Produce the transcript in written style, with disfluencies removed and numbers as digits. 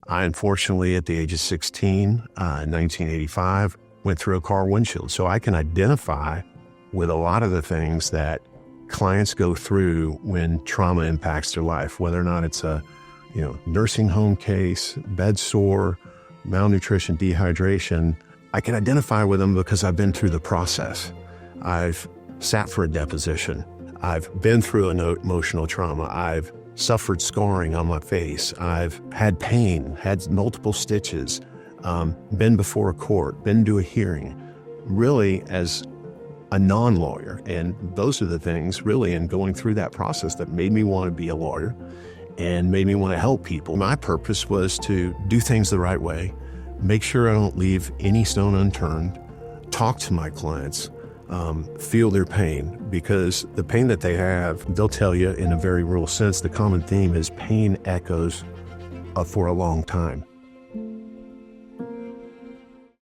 I unfortunately, at the age of 16, in 1985, went through a car windshield. So I can identify with a lot of the things that clients go through when trauma impacts their life, whether or not it's a nursing home case, bed sore, malnutrition, dehydration. I can identify with them because I've been through the process. I've sat for a deposition. I've been through an emotional trauma. I've suffered scarring on my face. I've had pain, had multiple stitches, been before a court, been to a hearing, really as a non-lawyer. And those are the things really in going through that process that made me want to be a lawyer and made me want to help people. My purpose was to do things the right way, make sure I don't leave any stone unturned, talk to my clients, feel their pain, because the pain that they have, they'll tell you in a very real sense, the common theme is pain echoes for a long time.